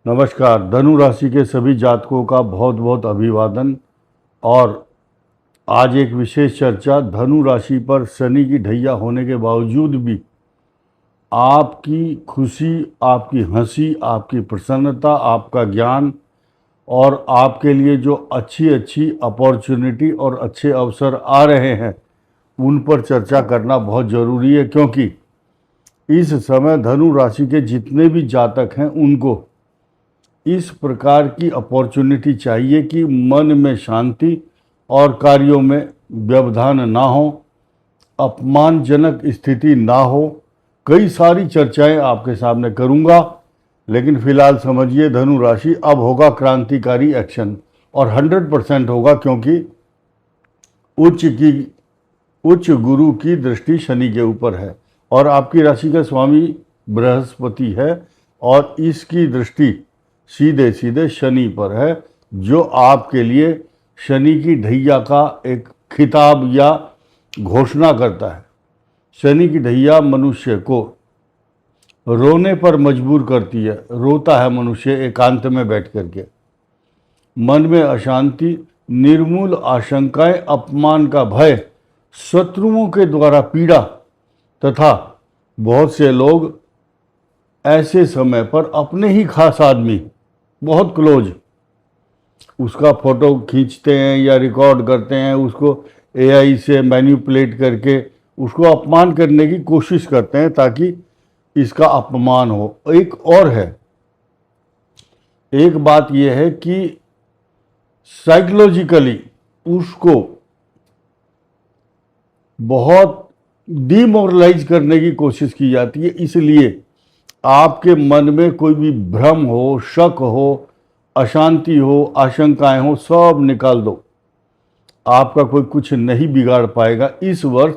नमस्कार। धनु राशि के सभी जातकों का बहुत बहुत अभिवादन। और आज एक विशेष चर्चा धनु राशि पर शनि की ढैया होने के बावजूद भी आपकी खुशी, आपकी हंसी, आपकी प्रसन्नता, आपका ज्ञान और आपके लिए जो अच्छी अच्छी अपॉर्चुनिटी और अच्छे अवसर आ रहे हैं उन पर चर्चा करना बहुत ज़रूरी है, क्योंकि इस समय धनु राशि के जितने भी जातक हैं उनको इस प्रकार की अपॉर्चुनिटी चाहिए कि मन में शांति और कार्यों में व्यवधान ना हो, अपमानजनक स्थिति ना हो। कई सारी चर्चाएं आपके सामने करूंगा, लेकिन फिलहाल समझिए धनु राशि अब होगा क्रांतिकारी एक्शन, और 100% होगा, क्योंकि उच्च गुरु की दृष्टि शनि के ऊपर है और आपकी राशि का स्वामी बृहस्पति है और इसकी दृष्टि सीधे सीधे शनि पर है, जो आपके लिए शनि की ढैया का एक खिताब या घोषणा करता है। शनि की ढैया मनुष्य को रोने पर मजबूर करती है। रोता है मनुष्य एकांत में बैठ करके। मन में अशांति, निर्मूल आशंकाएं, अपमान का भय, शत्रुओं के द्वारा पीड़ा तथा बहुत से लोग ऐसे समय पर अपने ही खास आदमी, बहुत क्लोज, उसका फोटो खींचते हैं या रिकॉर्ड करते हैं, उसको एआई से मैनिपुलेट करके उसको अपमान करने की कोशिश करते हैं ताकि इसका अपमान हो। एक और है, एक बात यह है कि साइकोलॉजिकली उसको बहुत डिमोरलाइज करने की कोशिश की जाती है। इसलिए आपके मन में कोई भी भ्रम हो, शक हो, अशांति हो, आशंकाएं हो, सब निकाल दो। आपका कोई कुछ नहीं बिगाड़ पाएगा इस वर्ष।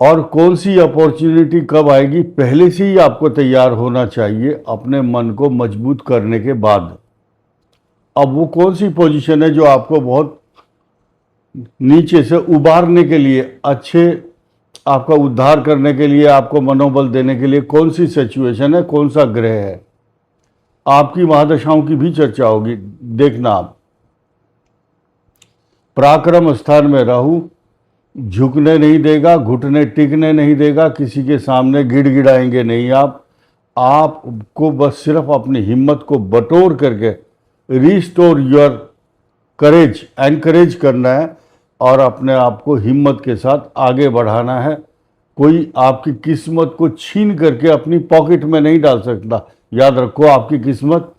और कौन सी अपॉर्चुनिटी कब आएगी, पहले से ही आपको तैयार होना चाहिए अपने मन को मजबूत करने के बाद। अब वो कौन सी पोजीशन है जो आपको बहुत नीचे से उबारने के लिए, अच्छे आपका उद्धार करने के लिए, आपको मनोबल देने के लिए कौन सी सिचुएशन है, कौन सा ग्रह है। आपकी महादशाओं की भी चर्चा होगी, देखना आप। पराक्रम स्थान में राहु झुकने नहीं देगा, घुटने टिकने नहीं देगा, किसी के सामने गिड़गिड़ाएंगे नहीं। आपको बस सिर्फ अपनी हिम्मत को बटोर करके रिस्टोर योर करेज, एनकरेज करना है और अपने आप को हिम्मत के साथ आगे बढ़ाना है। कोई आपकी किस्मत को छीन करके अपनी पॉकेट में नहीं डाल सकता। याद रखो, आपकी किस्मत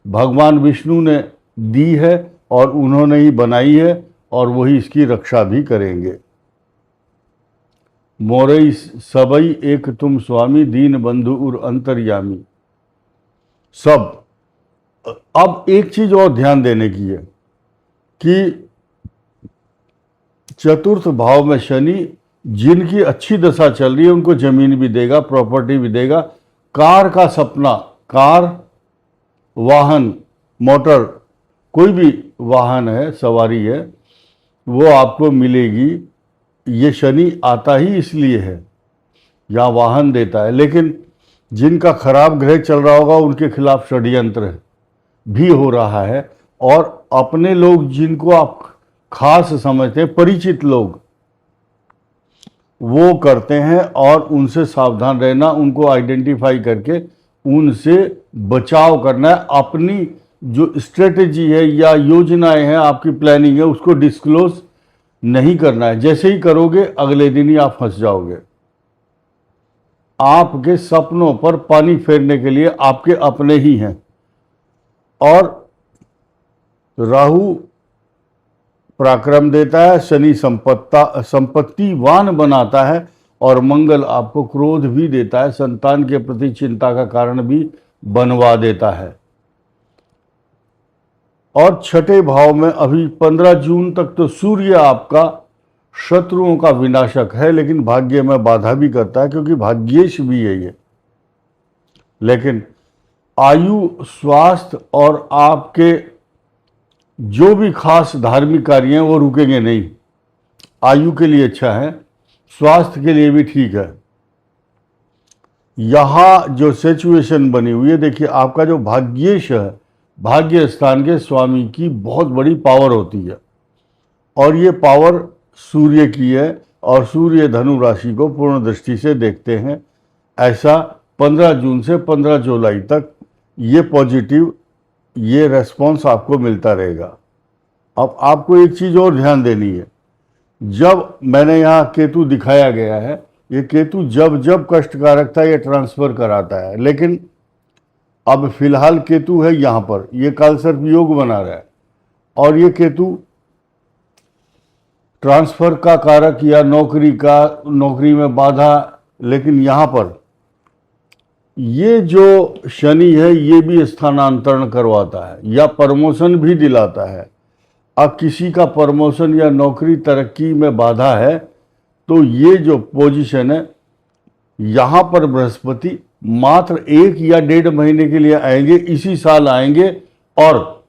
भगवान विष्णु ने दी है और उन्होंने ही बनाई है और वही इसकी रक्षा भी करेंगे। मोरई सबई एक तुम स्वामी, दीन बंधु उर अंतर्यामी। सब। अब एक चीज और ध्यान देने की है कि चतुर्थ भाव में शनि, जिनकी अच्छी दशा चल रही है उनको जमीन भी देगा, प्रॉपर्टी भी देगा। कार का सपना, कार, वाहन, मोटर, कोई भी वाहन है, सवारी है, वो आपको मिलेगी। ये शनि आता ही इसलिए है, या वाहन देता है। लेकिन जिनका खराब ग्रह चल रहा होगा उनके खिलाफ षड्यंत्र भी हो रहा है, और अपने लोग जिनको आप खास समझते हैं, परिचित लोग, वो करते हैं। और उनसे सावधान रहना, उनको आइडेंटिफाई करके उनसे बचाव करना है। अपनी जो स्ट्रेटेजी है या योजनाएं हैं, आपकी प्लानिंग है, उसको डिस्क्लोज नहीं करना है। जैसे ही करोगे अगले दिन ही आप फंस जाओगे। आपके सपनों पर पानी फेरने के लिए आपके अपने ही हैं। और राहु पराक्रम देता है, शनि संपत्तिवान बनाता है, और मंगल आपको क्रोध भी देता है, संतान के प्रति चिंता का कारण भी बनवा देता है। और छठे भाव में अभी 15 जून तक तो सूर्य आपका शत्रुओं का विनाशक है, लेकिन भाग्य में बाधा भी करता है, क्योंकि भाग्येश भी है ये। लेकिन आयु, स्वास्थ्य और आपके जो भी खास धार्मिक कार्य हैं वो रुकेंगे नहीं। आयु के लिए अच्छा है, स्वास्थ्य के लिए भी ठीक है। यहाँ जो सिचुएशन बनी हुई है, देखिए आपका जो भाग्येश है, भाग्य स्थान के स्वामी की बहुत बड़ी पावर होती है और ये पावर सूर्य की है और सूर्य धनु राशि को पूर्ण दृष्टि से देखते हैं। ऐसा 15 जून से 15 जुलाई तक ये पॉजिटिव ये रेस्पॉन्स आपको मिलता रहेगा। अब आपको एक चीज़ और ध्यान देनी है, जब मैंने यहाँ केतु दिखाया गया है, ये केतु जब जब कष्टकारक था ये ट्रांसफर कराता है, लेकिन अब फिलहाल केतु है यहाँ पर, ये कालसर्प योग बना रहा है और ये केतु ट्रांसफर का कारक या नौकरी में बाधा, लेकिन यहाँ पर ये जो शनि है ये भी स्थानांतरण करवाता है या प्रमोशन भी दिलाता है। अब किसी का प्रमोशन या नौकरी तरक्की में बाधा है तो ये जो पोजीशन है यहाँ पर बृहस्पति मात्र 1 या 1.5 महीने के लिए आएंगे, इसी साल आएंगे और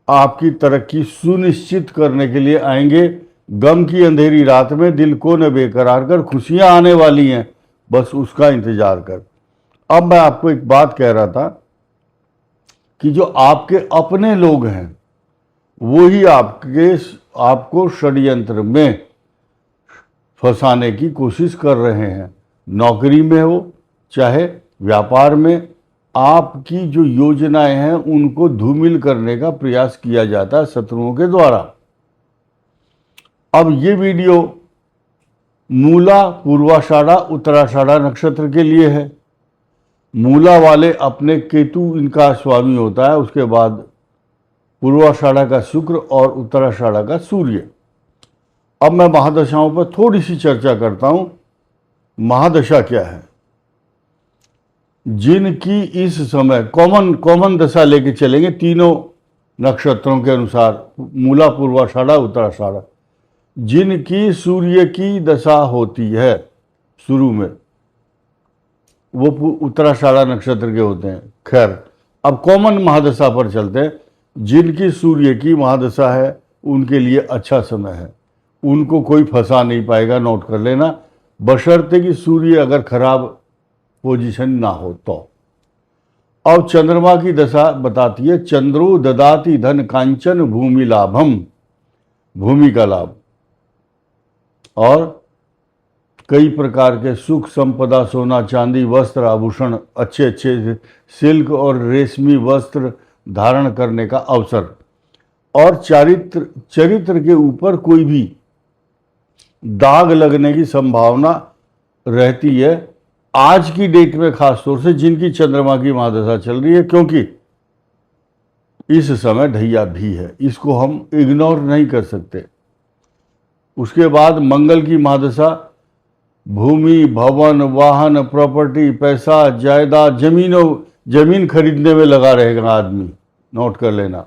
आपकी तरक्की सुनिश्चित करने के लिए आएंगे। गम की अंधेरी रात में दिल को न बेकरार कर, खुशियां आने वाली हैं, बस उसका इंतजार कर। अब मैं आपको एक बात कह रहा था कि जो आपके अपने लोग हैं वो ही आपको षड्यंत्र में फंसाने की कोशिश कर रहे हैं। नौकरी में हो चाहे व्यापार में, आपकी जो योजनाएं हैं उनको धूमिल करने का प्रयास किया जाता है शत्रुओं के द्वारा। अब ये वीडियो मूला, पूर्वाषाढ़ा, उत्तराषाढ़ा नक्षत्र के लिए है। मूला वाले अपने केतु इनका स्वामी होता है, उसके बाद पूर्वाषाढ़ा का शुक्र और उत्तराषाढ़ा का सूर्य। अब मैं महादशाओं पर थोड़ी सी चर्चा करता हूं। महादशा क्या है? जिनकी इस समय कॉमन दशा लेके चलेंगे तीनों नक्षत्रों के अनुसार, मूला, पूर्वाषाढ़ा, उत्तराषाढ़ा, जिनकी सूर्य की दशा होती है शुरू में, वो उत्तराषाढ़ा नक्षत्र के होते हैं। खैर, अब कॉमन महादशा पर चलते हैं। जिनकी सूर्य की महादशा है उनके लिए अच्छा समय है, उनको कोई फंसा नहीं पाएगा, नोट कर लेना, बशर्ते कि सूर्य अगर खराब पोजीशन ना हो तो। अब चंद्रमा की दशा बताती है, चंद्रो ददाति धन कांचन भूमि लाभम, भूमि का लाभ और कई प्रकार के सुख संपदा, सोना चांदी, वस्त्र आभूषण, अच्छे अच्छे सिल्क और रेशमी वस्त्र धारण करने का अवसर और चरित्र के ऊपर कोई भी दाग लगने की संभावना रहती है आज की डेट में, खास तौर से जिनकी चंद्रमा की महादशा चल रही है, क्योंकि इस समय ढैया भी है, इसको हम इग्नोर नहीं कर सकते। उसके बाद मंगल की महादशा भूमि, भवन, वाहन, प्रॉपर्टी, पैसा, जायदाद, जमीन खरीदने में लगा रहेगा आदमी, नोट कर लेना।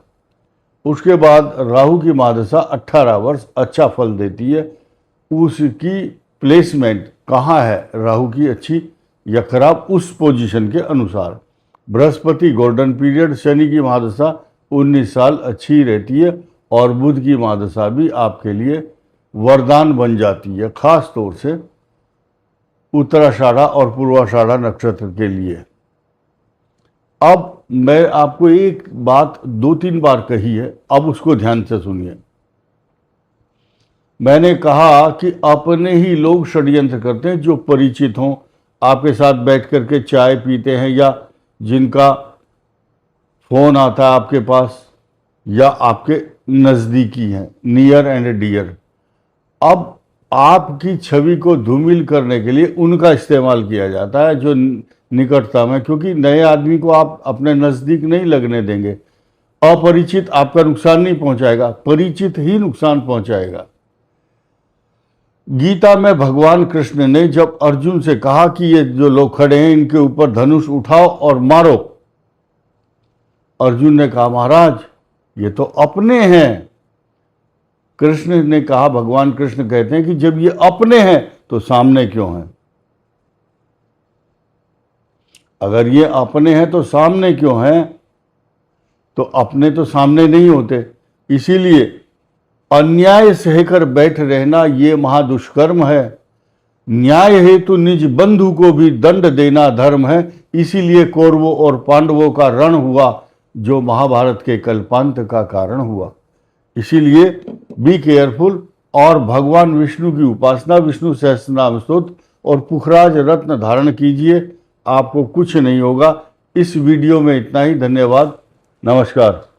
उसके बाद राहु की महादशा 18 वर्ष अच्छा फल देती है। उसकी प्लेसमेंट कहाँ है राहु की, अच्छी या खराब, उस पोजीशन के अनुसार। बृहस्पति गोल्डन पीरियड, शनि की महादशा 19 साल अच्छी रहती है और बुध की महादशा भी आपके लिए वरदान बन जाती है, खास तौर से उत्तराषाढ़ा और पूर्वाषाढ़ा नक्षत्र के लिए। अब मैं आपको एक बात 2-3 बार कही है, अब उसको ध्यान से सुनिए। मैंने कहा कि अपने ही लोग षड्यंत्र करते हैं, जो परिचित हों, आपके साथ बैठ करके चाय पीते हैं या जिनका फोन आता है आपके पास या आपके नज़दीकी हैं, नियर एंड डियर। अब आपकी छवि को धूमिल करने के लिए उनका इस्तेमाल किया जाता है जो निकटता में, क्योंकि नए आदमी को आप अपने नज़दीक नहीं लगने देंगे। अपरिचित आपका नुकसान नहीं पहुंचाएगा, परिचित ही नुकसान पहुंचाएगा। गीता में भगवान कृष्ण ने जब अर्जुन से कहा कि ये जो लोग खड़े हैं इनके ऊपर धनुष उठाओ और मारो, अर्जुन ने कहा महाराज ये तो अपने हैं। कृष्ण ने कहा, भगवान कृष्ण कहते हैं कि जब ये अपने हैं तो सामने क्यों हैं? अगर ये अपने हैं तो सामने क्यों हैं? तो अपने तो सामने नहीं होते। इसीलिए अन्याय सहकर बैठ रहना ये महादुष्कर्म है। न्याय हेतु निज बंधु को भी दंड देना धर्म है, इसीलिए कौरवों और पांडवों का रण हुआ, जो महाभारत के कल्पांत का कारण हुआ। इसीलिए बी केयरफुल और भगवान विष्णु की उपासना, विष्णु सहस्त्रनाम स्तोत्र और पुखराज रत्न धारण कीजिए, आपको कुछ नहीं होगा। इस वीडियो में इतना ही। धन्यवाद, नमस्कार।